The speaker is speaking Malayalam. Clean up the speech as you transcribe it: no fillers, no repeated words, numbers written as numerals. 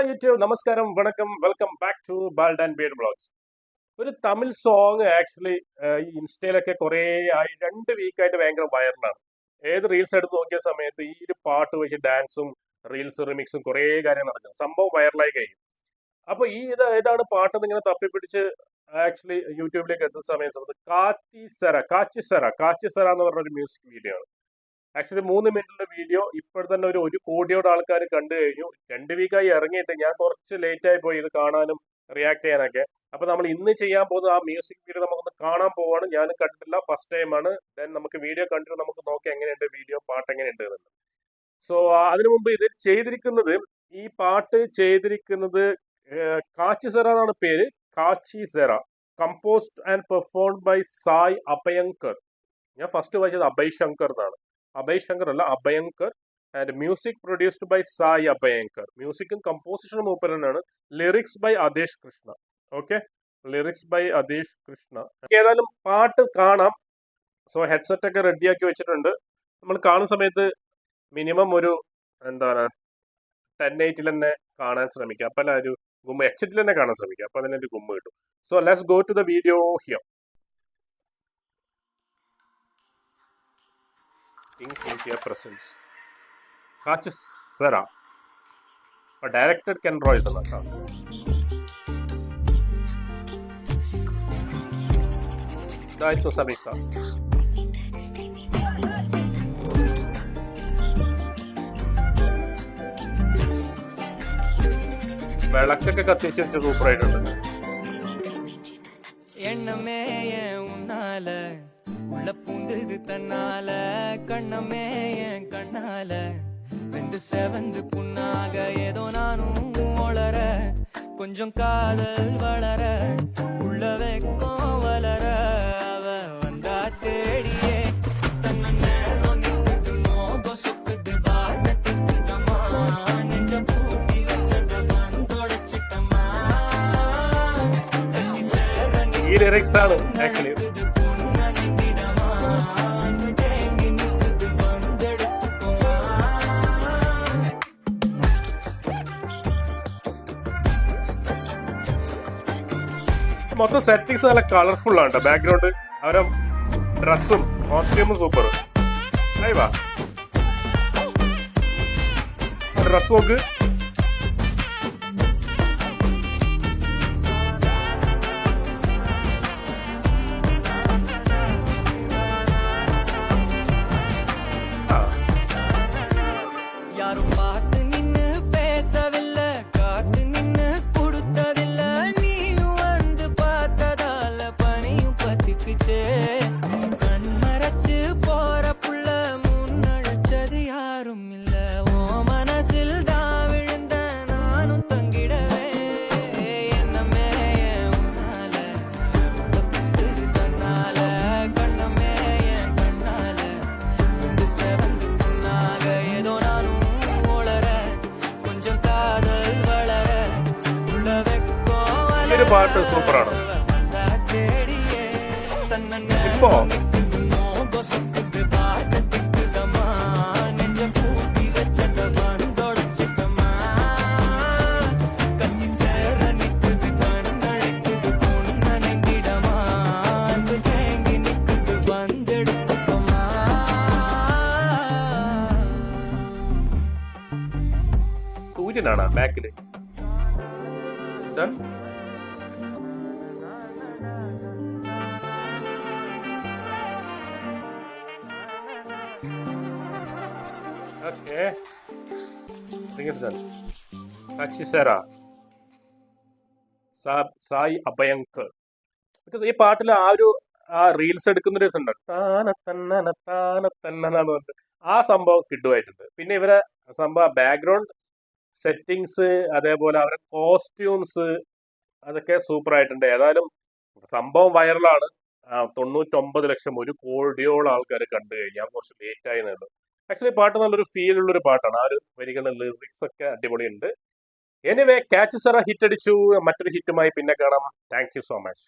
യൂട്യൂബ് നമസ്കാരം വണക്കം welcome back to bald and beard blogs. ഒരു തമിഴ് സോങ് ആക്ച്വലി ഈ ഇൻസ്റ്റയിലൊക്കെ കുറേ ആയി 2 വീക്കായിട്ട് ഭയങ്കര വൈറലാണ്. ഏത് റീൽസ് എടുത്ത് നോക്കിയ സമയത്ത് ഈ ഒരു പാട്ട് വെച്ച് ഡാൻസും റീൽസ് റിമിക്സും കുറേ കാര്യം നടക്കും, സംഭവം വൈറലായി കഴിയും. അപ്പൊ ഏതാണ് പാട്ടെന്ന് ഇങ്ങനെ തപ്പിപ്പിടിച്ച് ആക്ച്വലി യൂട്യൂബിലേക്ക് എത്തുന്ന സമയത്ത് കാച്ചിസെറ എന്ന് പറഞ്ഞ ഒരു മ്യൂസിക് വീഡിയോ ആണ്. ആക്ച്വലി 3 മിനിറ്റിന്റെ വീഡിയോ ഇപ്പോൾ തന്നെ ഒരു കോടിയോട് ആൾക്കാർ കണ്ടു കഴിഞ്ഞു. 2 വീക്കായി ഇറങ്ങിയിട്ട് ഞാൻ കുറച്ച് ലേറ്റ് ആയി പോയി ഇത് കാണാനും റിയാക്ട് ചെയ്യാനൊക്കെ. അപ്പൊ നമ്മൾ ഇന്ന് ചെയ്യാൻ പോകുന്നത് ആ മ്യൂസിക് വീഡിയോ നമുക്കൊന്ന് കാണാൻ പോവാണ്. ഞാൻ കണ്ടിട്ടില്ല, ഫസ്റ്റ് ടൈമാണ്. ദെൻ നമുക്ക് വീഡിയോ കണ്ടിട്ട് നമുക്ക് നോക്കാം എങ്ങനെയുണ്ട് വീഡിയോ, പാട്ട് എങ്ങനെയുണ്ട് എന്നുള്ളത്. സോ അതിനു മുമ്പ് ഇത് ചെയ്തിരിക്കുന്നത്, ഈ പാട്ട് ചെയ്തിരിക്കുന്നത് കാച്ചിസെറ എന്നാണ് പേര്. Katchisera composed and performed by Sai Abhyankkar. ഞാൻ ഫസ്റ്റ് വായിച്ചത് അഭയ് ശങ്കർ എന്നാണ്. അഭയ് ശങ്കർ അല്ല, Abhyankkar. And music produced by Sai Abhyankkar. മ്യൂസിക്കും കമ്പോസിഷനും മൂപ്പർ തന്നെയാണ്. Lyrics by Adesh Krishna. Okay, lyrics by Adesh Krishna. ഏതായാലും പാട്ട് കാണാം. സോ ഹെഡ്സെറ്റ് ഒക്കെ റെഡിയാക്കി വെച്ചിട്ടുണ്ട്. നമ്മൾ കാണുന്ന സമയത്ത് മിനിമം ഒരു 1080 തന്നെ കാണാൻ ശ്രമിക്കുക. അപ്പം ഒരു HD തന്നെ കാണാൻ ശ്രമിക്കുക. അപ്പം അതിനൊരു ഗുമ്മ കിട്ടും. So let's go to the video here. India presence. Kachisaara. Directed Ken Roy is the Daito Sabika. വിളക്കൊക്കെ കത്തിച്ച് സൂപ്പറായിട്ടുണ്ട്. എണ്ണമേ ഉന്നാല உள்ள பூந்தது தன்னால கண்ணமே என் கண்ணால வெந்து செவந்து புண்ணாக ஏதோ நானும் ஒளர கொஞ்சம் காதல் வளர உள்ள வெக்கம் வளர அவ வந்தா தேடியே தன்ன நேரம் நிற்குது மோகம் சுக்குது வார்த்தமா நெஞ்ச பூட்டி வச்சது வந்தொடைச்சிட்டமா கட்சி சேர ഈ ലിറിക്സ് ആണ് ആക്ച്വലി. മൊത്തം സെറ്റിങ്സ് നല്ല കളർഫുൾ ആണ്. ബാക്ക്ഗ്രൗണ്ട്, അവരെ ഡ്രസ്സും കോസ്റ്റ്യൂമും സൂപ്പർ. വാ ഡ്രസ് നോക്ക്. யாரும் பார்த்து நின்னு பேசவில்லை, காத்து நின்னு கொடுத்ததில்ல, நீயும் வந்து பார்த்ததால பனியும் பத்திக்குச்சே. கண் மறைச்சு போற புள்ள முன்னழைச்சது யாரும் இல்ல, ஓ மனசில் தான் விழுந்த நானும் தங்கிடவே. என்னமே உன்னால புந்தது தன்னால கண்ணமே என் கண்ணால வந்து செவந்து புண்ணாக ஏதோ நானும் ஒளர கொஞ்சம் காதல் வளர உள்ள வெக்கோ ഈ ഒരു പാട്ട് സൂപ്പറാണ്. ഇപ്പോ സൂര്യനാണ് ബാക്കില്. Okay, thing is done. Kachisaara, Sai Abhyankar. Because ഈ പാട്ടിൽ ആ റീൽസ് എടുക്കുന്നൊരു ഇതുണ്ട്, ആ സംഭവം കിട്ടുമായിട്ടുണ്ട്. പിന്നെ ഇവരെ സംഭവം ബാക്ക്ഗ്രൗണ്ട് സെറ്റിങ്സ്, അതേപോലെ അവരുടെ കോസ്റ്റ്യൂംസ്, അതൊക്കെ സൂപ്പർ ആയിട്ടുണ്ട്. ഏതായാലും സംഭവം വൈറലാണ്. 99 ലക്ഷം, 1 കോടിയോളം ആൾക്കാർ കണ്ടു കഴിഞ്ഞു. ഞാൻ കുറച്ച് ലേറ്റ് ആയിരുന്നുള്ളൂ. ആക്ച്വലി പാട്ട് നല്ലൊരു ഫീൽ ഉള്ളൊരു പാട്ടാണ്. ആ ഒരു വരികളുടെ ലിറിക്സ് ഒക്കെ അടിപൊളിയുണ്ട്. എനിവേ, കാച്ചിസെറ ഹിറ്റ് അടിച്ചു. മറ്റൊരു ഹിറ്റുമായി പിന്നെ കാണാം. Thank you so much.